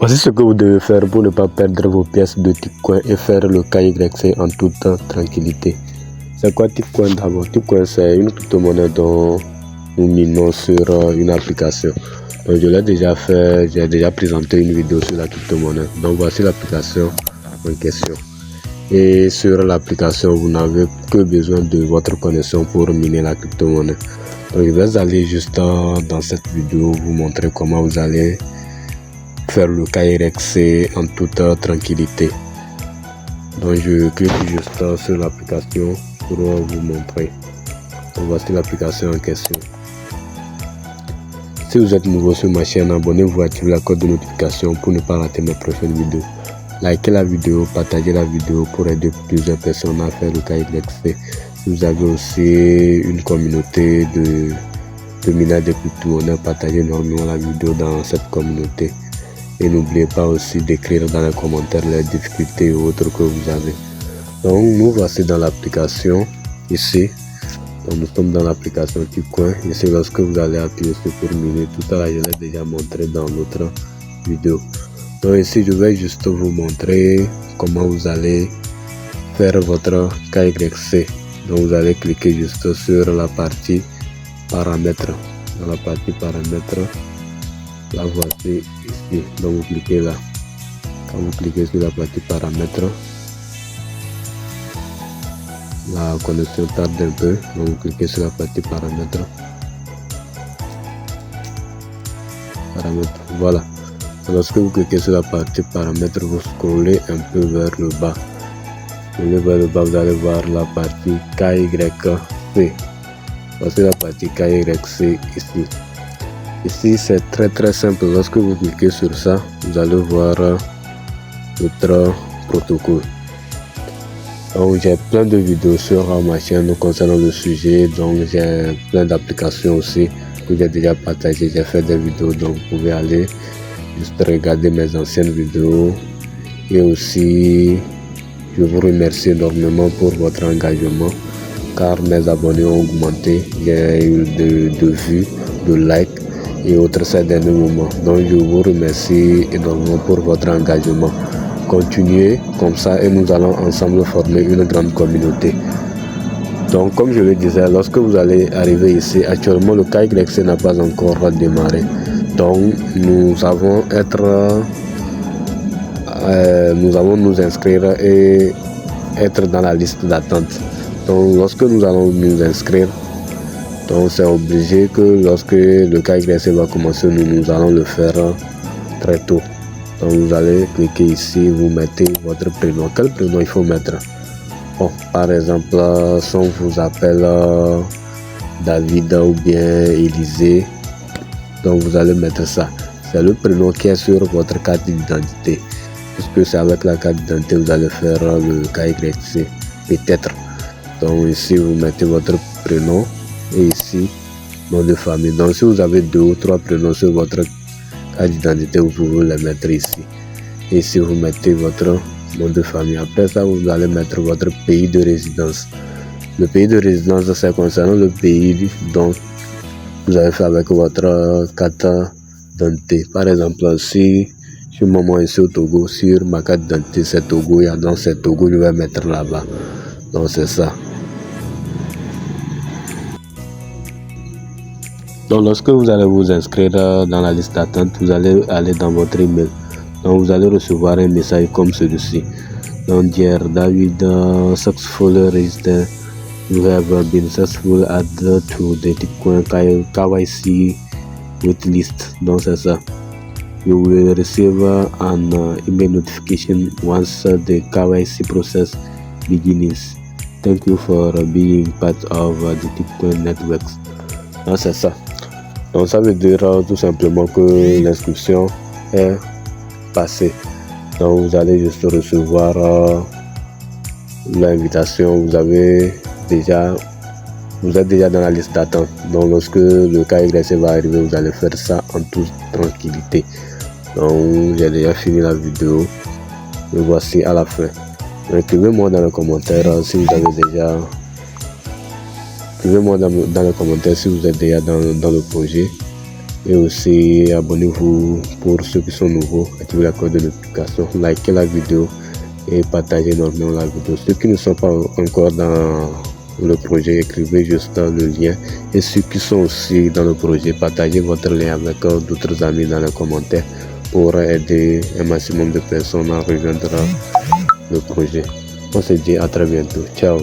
Voici ce que vous devez faire pour ne pas perdre vos pièces de Tikcoin et faire le KYC en toute tranquillité. C'est quoi Tikcoin d'abord? Tikcoin, c'est une crypto-monnaie dont nous minons sur une application. Donc, je l'ai déjà fait, j'ai déjà présenté une vidéo sur la crypto-monnaie. Donc voici l'application en question. Et sur l'application, vous n'avez que besoin de votre connexion pour miner la crypto-monnaie. Donc je vais aller juste dans cette vidéo vous montrer comment vous allez faire le KYC en toute tranquillité. Donc je clique juste sur l'application pour vous montrer. Donc voici l'application en question. Si vous êtes nouveau sur ma chaîne, abonnez-vous, activez la cloche de notification pour ne pas rater mes prochaines vidéos. Likez la vidéo, partagez la vidéo pour aider plusieurs personnes à faire le KYC. Vous avez aussi une communauté de minage de crypto-monnaies, partagez énormément la vidéo dans cette communauté. Et n'oubliez pas aussi d'écrire dans les commentaires les difficultés et autres que vous avez. Donc nous voici dans l'application ici. Donc nous sommes dans l'application Tikcoin. Ici lorsque vous allez appuyer sur pour miner, tout ça là je l'ai déjà montré dans l'autre vidéo. Donc ici je vais juste vous montrer comment vous allez faire votre KYC. Donc vous allez cliquer juste sur la partie paramètres. Dans la partie paramètres, la voici ici. Donc vous cliquez là. Quand vous cliquez sur la partie paramètres, la connexion tarde un peu. Donc vous cliquez sur la partie paramètres. Voilà. Lorsque vous cliquez sur la partie paramètres, vous scrollez un peu vers le bas. Vous allez voir la partie KYC. Voici la partie KYC ici. Ici c'est très simple. Lorsque vous cliquez sur ça, vous allez voir notre protocole. Donc j'ai plein de vidéos sur ma chaîne concernant le sujet. Donc j'ai plein d'applications aussi que j'ai déjà partagé. J'ai fait des vidéos, donc vous pouvez aller juste regarder mes anciennes vidéos. Et aussi je vous remercie énormément pour votre engagement, car mes abonnés ont augmenté. J'ai eu de vues, de likes et autres ces derniers moments. Donc je vous remercie énormément pour votre engagement. Continuez comme ça et nous allons ensemble former une grande communauté. Donc comme je le disais, lorsque vous allez arriver ici, actuellement le KYC n'a pas encore démarré. Donc nous allons nous inscrire et être dans la liste d'attente. Donc lorsque nous allons nous inscrire, donc c'est obligé que lorsque le KYC va commencer, nous allons le faire très tôt. Donc vous allez cliquer ici, vous mettez votre prénom. Quel prénom il faut mettre? Bon, par exemple, si on vous appelle David ou bien Élisée, donc vous allez mettre ça. C'est le prénom qui est sur votre carte d'identité. Puisque c'est avec la carte d'identité vous allez faire le KYC, peut-être. Donc ici vous mettez votre prénom et ici nom de famille. Donc si vous avez 2 ou 3 prénoms sur votre carte d'identité, vous pouvez les mettre ici. Et ici vous mettez votre nom de famille. Après ça vous allez mettre votre pays de résidence. Le pays de résidence c'est concernant le pays dont vous avez fait avec votre carte d'identité. Par exemple, si je suis maman ici au Togo, sur ma carte d'identité c'est Togo, et dans c'est Togo, je vais mettre là-bas. Donc c'est ça. Donc lorsque vous allez vous inscrire dans la liste d'attente, vous allez aller dans votre email. Donc vous allez recevoir un message comme celui-ci. Donc dear David, successful register, you have been successful added to the Tikcoin KYC waitlist. Donc c'est ça. You will receive an email notification once the KYC process begins. Thank you for being part of the Tikcoin networks. Donc c'est ça. Donc ça veut dire tout simplement que l'inscription est passée. Donc vous allez juste recevoir l'invitation. Vous êtes déjà dans la liste d'attente. Donc lorsque le KYC va arriver, vous allez faire ça en toute tranquillité. Donc j'ai déjà fini la vidéo. Me voici à la fin. Écrivez-moi dans les commentaires si vous avez déjà. Écrivez-moi dans les commentaires si vous êtes déjà dans le projet. Et aussi, abonnez-vous pour ceux qui sont nouveaux, activez la cloche de notification, likez la vidéo et partagez énormément la vidéo. Ceux qui ne sont pas encore dans le projet, écrivez juste le lien. Et ceux qui sont aussi dans le projet, partagez votre lien avec d'autres amis dans les commentaires pour aider un maximum de personnes à rejoindre le projet. On se dit à très bientôt. Ciao.